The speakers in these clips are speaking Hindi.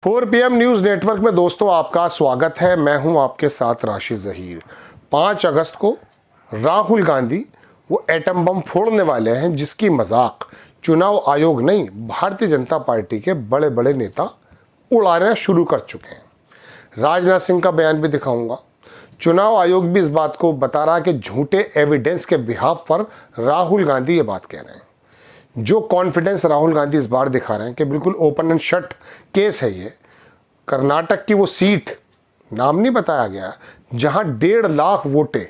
4 PM न्यूज़ नेटवर्क में दोस्तों आपका स्वागत है। मैं हूं आपके साथ राशिद ज़हीर। 5 अगस्त को राहुल गांधी वो एटम बम फोड़ने वाले हैं जिसकी मजाक चुनाव आयोग नहीं, भारतीय जनता पार्टी के बड़े बड़े नेता उड़ाना शुरू कर चुके हैं। राजनाथ सिंह का बयान भी दिखाऊंगा। चुनाव आयोग भी इस बात को बता रहा है कि झूठे एविडेंस के बिहाफ पर राहुल गांधी ये बात कह रहे हैं। जो कॉन्फिडेंस राहुल गांधी इस बार दिखा रहे हैं कि बिल्कुल ओपन एंड शट केस है ये। कर्नाटक की वो सीट, नाम नहीं बताया गया, जहां 1.5 लाख वोटें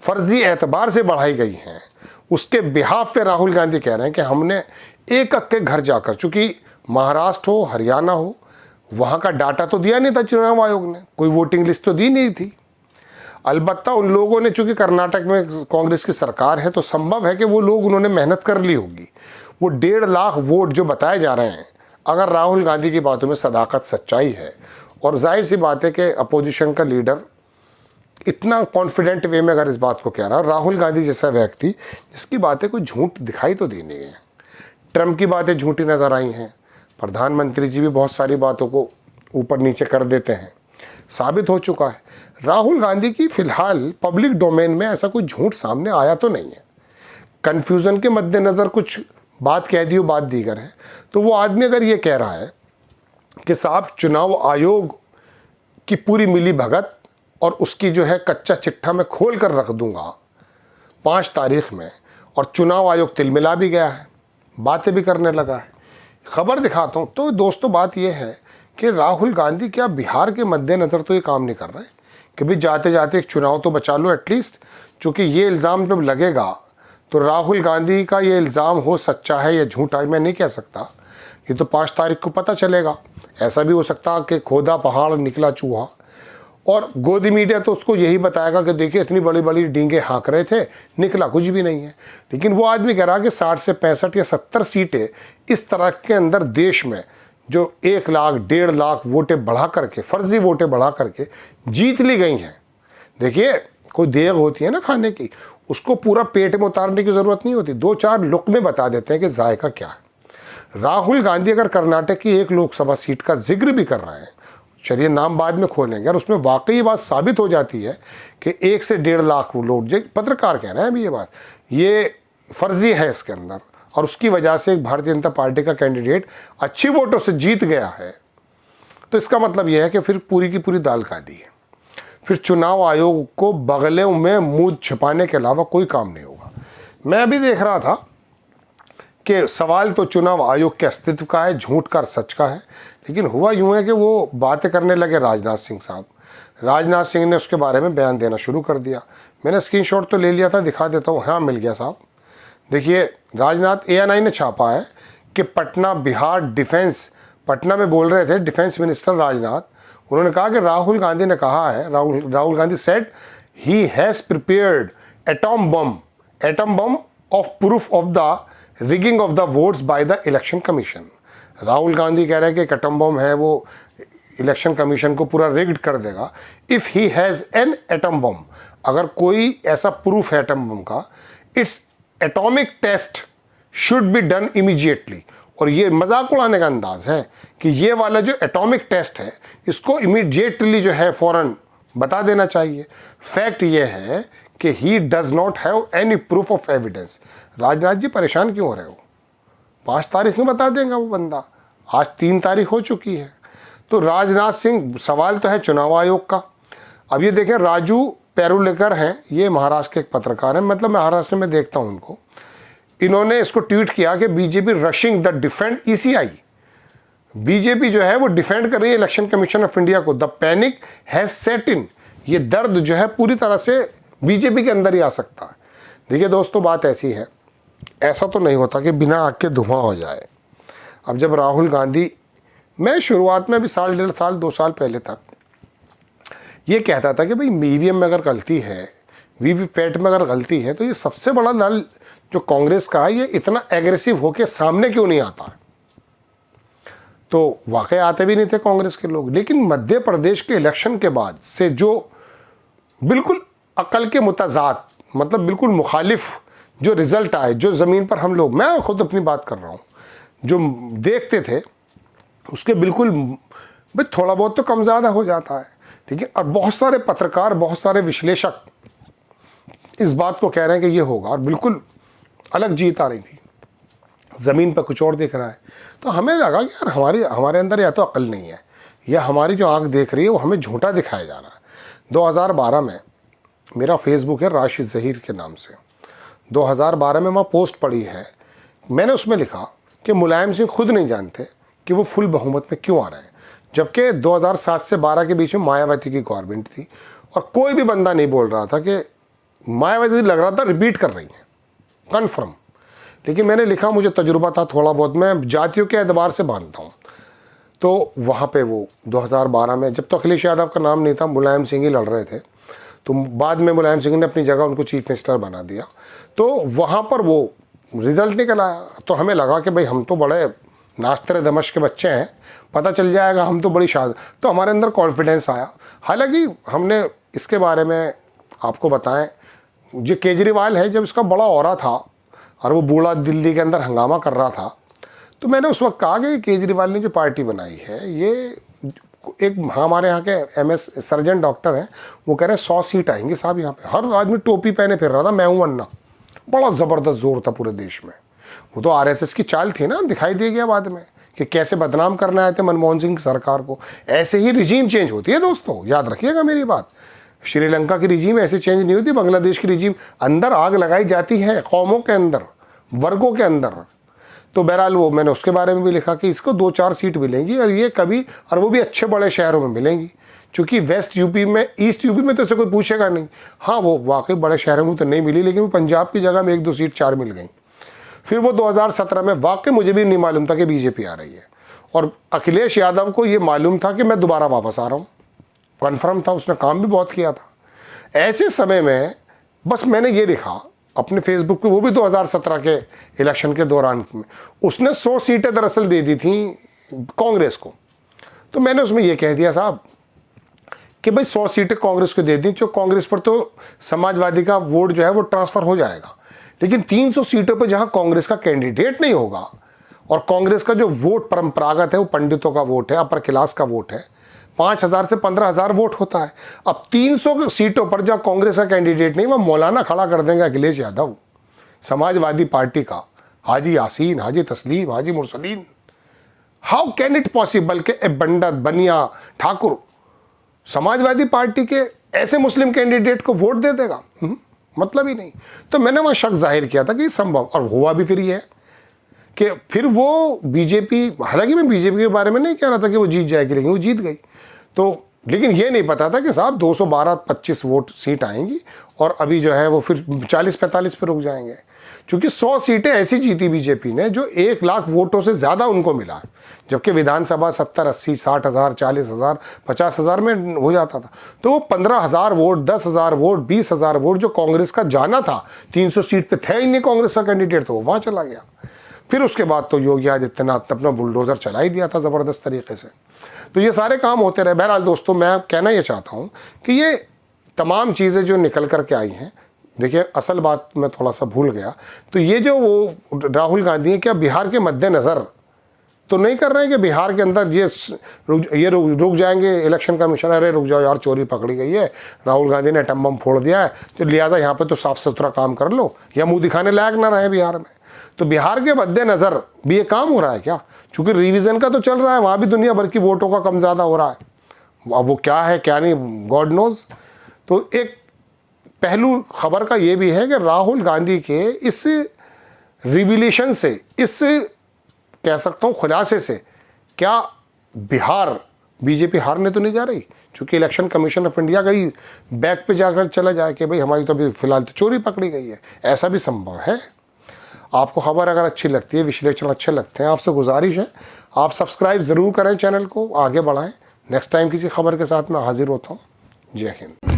फर्जी एतबार से बढ़ाई गई हैं, उसके बिहाफ पे राहुल गांधी कह रहे हैं कि हमने एक के घर जाकर, चूंकि महाराष्ट्र हो हरियाणा हो, वहां का डाटा तो दिया नहीं था चुनाव आयोग ने, कोई वोटिंग लिस्ट तो दी नहीं थी। अलबत्ता उन लोगों ने, चूंकि कर्नाटक में कांग्रेस की सरकार है तो संभव है कि वो लोग, उन्होंने मेहनत कर ली होगी। वो 1.5 लाख वोट जो बताए जा रहे हैं, अगर राहुल गांधी की बातों में सदाकत सच्चाई है, और जाहिर सी बात है कि अपोजिशन का लीडर इतना कॉन्फिडेंट वे में अगर इस बात को कह रहा है, राहुल गांधी जैसा व्यक्ति जिसकी बातें कोई झूठ दिखाई तो दी नहीं है। ट्रंप की बातें झूठी नज़र आई हैं, प्रधानमंत्री जी भी बहुत सारी बातों को ऊपर नीचे कर देते हैं, साबित हो चुका है। राहुल गांधी की फ़िलहाल पब्लिक डोमेन में ऐसा कोई झूठ सामने आया तो नहीं है। कन्फ्यूज़न के मद्देनज़र कुछ बात कह दी हो, बात दीगर है। तो वो आदमी अगर ये कह रहा है कि साहब चुनाव आयोग की पूरी मिली भगत और उसकी जो है कच्चा चिट्ठा मैं खोल कर रख दूंगा 5 तारीख में, और चुनाव आयोग तिलमिला भी गया है, बातें भी करने लगा है। खबर दिखाता हूँ। तो दोस्तों बात यह है कि राहुल गांधी क्या बिहार के मद्देनज़र तो ये काम नहीं कर रहे कि भाई जाते जाते एक चुनाव तो बचा लो एटलीस्ट। चूँकि ये इल्ज़ाम जब लगेगा तो राहुल गांधी का ये इल्ज़ाम हो सच्चा है या झूठा है मैं नहीं कह सकता, ये तो 5 तारीख को पता चलेगा। ऐसा भी हो सकता कि खोदा पहाड़ निकला चूहा, और गोदी मीडिया तो उसको यही बताएगा कि देखिए इतनी बड़ी बड़ी डींगे हाँक रहे थे, निकला कुछ भी नहीं है। लेकिन वो आदमी कह रहा है कि 60 से 65 या 70 सीटें इस तरह के अंदर देश में जो 1 लाख 1.5 लाख वोटें बढ़ा करके, फर्जी वोटें बढ़ा करके जीत ली गई हैं। देखिए कोई देग होती है ना खाने की, उसको पूरा पेट में उतारने की ज़रूरत नहीं होती, 2-4 लुक़मे बता देते हैं कि जायका क्या है। राहुल गांधी अगर कर्नाटक की एक लोकसभा सीट का जिक्र भी कर रहे हैं, चलिए नाम बाद में खोलेंगे, और उसमें वाकई ये बात साबित हो जाती है कि 1 से 1.5 लाख लोग, पत्रकार कह रहे हैं अभी ये बात, ये फर्जी है इसके अंदर, और उसकी वजह से एक भारतीय जनता पार्टी का कैंडिडेट अच्छी वोटों से जीत गया है, तो इसका मतलब यह है कि फिर पूरी की पूरी दाल काली है। फिर चुनाव आयोग को बगले में मुंह छिपाने के अलावा कोई काम नहीं होगा। मैं भी देख रहा था कि सवाल तो चुनाव आयोग के अस्तित्व का है, झूठ का, सच का है, लेकिन हुआ यूँ है कि वो बातें करने लगे राजनाथ सिंह साहब। राजनाथ सिंह ने उसके बारे में बयान देना शुरू कर दिया। मैंने स्क्रीनशॉट तो ले लिया था, दिखा देता हूँ। हाँ, मिल गया साहब। देखिए राजनाथ, ANI ने छापा है कि पटना बिहार डिफेंस, पटना में बोल रहे थे डिफेंस मिनिस्टर राजनाथ। उन्होंने कहा कि राहुल गांधी ने कहा है, Rahul Gandhi said he has prepared atom bomb of proof of the rigging of the votes by the election commission. Rahul Gandhi कह रहे हैं कि एटम बम है, वो इलेक्शन कमीशन को पूरा रिग्ड कर देगा। If he has an atom bomb, अगर कोई ऐसा प्रूफ है एटम बम का, its atomic test should be done immediately. और ये मजाक उड़ाने का अंदाज है कि ये वाला जो एटॉमिक टेस्ट है इसको इमीडिएटली जो है फ़ौरन बता देना चाहिए। फैक्ट ये है कि he does not have any proof of evidence. Rajnath ji परेशान क्यों हो रहे हो? 5 तारीख में बता देगा वो बंदा, आज 3 तारीख हो चुकी है। तो राजनाथ सिंह, सवाल तो है चुनाव आयोग का। अब ये देखें, राजू पेरुलेकर हैं, ये महाराष्ट्र के एक पत्रकार हैं, मतलब महाराष्ट्र में देखता हूँ उनको। इन्होंने इसको ट्वीट किया कि BJP rushing the defend ECI। BJP जो है वो डिफेंड कर रही है इलेक्शन कमीशन ऑफ इंडिया को। द पैनिक हैज सेट इन। ये दर्द जो है पूरी तरह से बीजेपी के अंदर ही आ सकता है। देखिए दोस्तों, बात ऐसी है, ऐसा तो नहीं होता कि बिना आग के धुआं हो जाए। अब जब राहुल गांधी, मैं शुरुआत में भी 1.5 साल 2 साल पहले तक ये कहता था कि भाई EVM में अगर गलती है, VVPAT में अगर गलती है, तो ये सबसे बड़ा दल जो कांग्रेस का है, ये इतना एग्रेसिव होकर सामने क्यों नहीं आता? तो वाकई आते भी नहीं थे कांग्रेस के लोग। लेकिन मध्य प्रदेश के इलेक्शन के बाद से जो बिल्कुल अकल के मुतज़ाद, मतलब बिल्कुल मुखालिफ जो रिज़ल्ट आए, जो ज़मीन पर हम लोग, मैं खुद अपनी बात कर रहा हूँ, जो देखते थे उसके बिल्कुल भाई थोड़ा बहुत तो कम ज़्यादा हो जाता है, ठीक है। और बहुत सारे पत्रकार, बहुत सारे विश्लेषक इस बात को कह रहे हैं कि ये होगा, और बिल्कुल अलग जीत आ रही थी, ज़मीन पर कुछ और दिख रहा है। तो हमें लगा कि यार हमारे अंदर या तो अक्ल नहीं है, या हमारी जो आंख देख रही है वो हमें झूठा दिखाया जा रहा है। 2012 में मेरा फेसबुक है राशिद ज़हीर के नाम से। 2012 में वहाँ पोस्ट पड़ी है, मैंने उसमें लिखा कि मुलायम सिंह खुद नहीं जानते कि वो फुल बहुमत में क्यों आ रहे हैं, जबकि 2007 से 12 के बीच में मायावती की गवर्नमेंट थी और कोई भी बंदा नहीं बोल रहा था कि मायावती, लग रहा था रिपीट कर रही है कन्फर्म। लेकिन मैंने लिखा, मुझे तजुर्बा था थोड़ा बहुत, मैं जातियों के एतबार से बांधता हूँ। तो वहाँ पे वो 2012 में, जब तो अखिलेश यादव का नाम नहीं था, मुलायम सिंह ही लड़ रहे थे, तो बाद में मुलायम सिंह ने अपनी जगह उनको चीफ मिनिस्टर बना दिया। तो वहाँ पर वो रिज़ल्ट निकल आया। तो हमें लगा कि भाई हम तो बड़े नाश्ते दमश्क के बच्चे हैं, पता चल जाएगा, हम तो बड़ी शाद, तो हमारे अंदर कॉन्फिडेंस आया। हालांकि हमने इसके बारे में आपको बताएं, जो केजरीवाल है, जब इसका बड़ा ऑरा था और वो बूढ़ा दिल्ली के अंदर हंगामा कर रहा था, तो मैंने उस वक्त कहा कि केजरीवाल ने जो पार्टी बनाई है, ये एक हमारे यहाँ के MS सर्जन डॉक्टर हैं, वो कह रहे हैं 100 सीट आएंगी साहब यहाँ पे। हर आदमी टोपी पहने फिर रहा था, मैं हूँ अन्ना, बड़ा ज़बरदस्त जोर था पूरे देश में। वो तो RSS की चाल थी ना, दिखाई दे गया बाद में कि कैसे बदनाम करना आए थे मनमोहन सिंह की सरकार को। ऐसे ही रिजीम चेंज होती है दोस्तों, याद रखिएगा मेरी बात। श्रीलंका की रिजीम ऐसे चेंज नहीं होती, बांग्लादेश की रिजीम अंदर आग लगाई जाती है, कौमों के अंदर, वर्गों के अंदर। तो बहरहाल वो मैंने उसके बारे में भी लिखा कि इसको 2-4 सीट मिलेंगी, और ये कभी, और वो भी अच्छे बड़े शहरों में मिलेंगी, क्योंकि वेस्ट यूपी में, ईस्ट यूपी में तो इसे कोई पूछेगा नहीं। हाँ, वो वाकई बड़े शहरों में तो नहीं मिली, लेकिन वो पंजाब की जगह में 1-2 सीट 4 मिल गई। फिर वो 2017 में वाकई मुझे भी नहीं मालूम था कि बीजेपी आ रही है, और अखिलेश यादव को ये मालूम था कि मैं दोबारा वापस आ रहा हूँ, कन्फर्म था, उसने काम भी बहुत किया था। ऐसे समय में बस मैंने ये लिखा अपने फेसबुक पे, वो भी 2017 के इलेक्शन के दौरान में, उसने 100 सीटें दरअसल दे दी थी कांग्रेस को। तो मैंने उसमें ये कह दिया साहब कि भाई 100 सीटें कांग्रेस को दे दी, जो कांग्रेस पर तो समाजवादी का वोट जो है वो ट्रांसफ़र हो जाएगा, लेकिन 300 सीटों पर जहाँ कांग्रेस का कैंडिडेट नहीं होगा, और कांग्रेस का जो वोट परंपरागत है वो पंडितों का वोट है, अपर क्लास का वोट है, 5,000 से 15,000 वोट होता है। अब 300 सीटों पर जहाँ कांग्रेस का कैंडिडेट नहीं, वह मौलाना खड़ा कर देंगे अखिलेश यादव, समाजवादी पार्टी का, हाजी यासीन, हाजी तस्लीम, हाजी Mursaleen. How can it possible कि ए पंडित, बनिया, ठाकुर समाजवादी पार्टी के ऐसे मुस्लिम कैंडिडेट को वोट दे देगा? मतलब ही नहीं। तो मैंने वहाँ शक जाहिर किया था कि संभव, और हुआ भी फिर ये है कि फिर वो बीजेपी, हालांकि मैं बीजेपी के बारे में नहीं कह रहा था कि वो जीत जाएगी, लेकिन वो जीत गई। तो लेकिन ये नहीं पता था कि साहब 212-25 वोट सीट आएंगी, और अभी जो है वो फिर 40-45 पे रुक जाएंगे, क्योंकि 100 सीटें ऐसी जीती बीजेपी ने जो 1 लाख वोटों से ज़्यादा उनको मिला, जबकि विधानसभा 70-80, 60,000, 40,000, 50,000 में हो जाता था। तो वो 15,000 वोट, 10,000 वोट, 20,000 वोट जो कांग्रेस का जाना था, 300 सीट पे थे ही नहीं कांग्रेस का कैंडिडेट, तो वो वहाँ चला गया। फिर उसके बाद तो योगी आदित्यनाथ अपना बुलडोज़र चला ही दिया था ज़बरदस्त तरीके से। तो ये सारे काम होते रहे। बहरहाल दोस्तों, मैं कहना ये चाहता हूँ कि ये तमाम चीज़ें जो निकल कर के आई हैं, देखिए असल बात मैं थोड़ा सा भूल गया, तो ये जो वो राहुल गांधी है, क्या बिहार के मद्देनज़र तो नहीं कर रहे हैं कि बिहार के अंदर ये रुक जाएंगे इलेक्शन कमीशन, अरे रुक जाओ यार, चोरी पकड़ी गई है, राहुल गांधी ने एटम बम फोड़ दिया है, तो लिहाजा यहाँ पे तो साफ़ सुथरा काम कर लो, या मुँह दिखाने लायक ना रहे बिहार में। तो बिहार के मद्देनज़र भी ये काम हो रहा है क्या? चूँकि रिवीजन का तो चल रहा है, वहाँ भी दुनिया भर की वोटों का कम ज़्यादा हो रहा है, अब वो क्या है क्या नहीं, गॉड नोज़। तो एक पहलू खबर का ये भी है कि राहुल गांधी के इस रिविलेशन से, इस कह सकता हूँ खुलासे से, क्या बिहार बीजेपी हारने तो नहीं जा रही? चूँकि इलेक्शन कमीशन ऑफ इंडिया का ही बैक पे जाकर चला जाए कि भाई हमारी तो अभी फ़िलहाल तो चोरी पकड़ी गई है, ऐसा भी संभव है। आपको खबर अगर अच्छी लगती है, विश्लेषण अच्छे लगते हैं, आपसे गुजारिश है आप सब्सक्राइब ज़रूर करें चैनल को, आगे बढ़ाएं। नेक्स्ट टाइम किसी खबर के साथ मैं हाजिर होता हूँ। जय हिंद।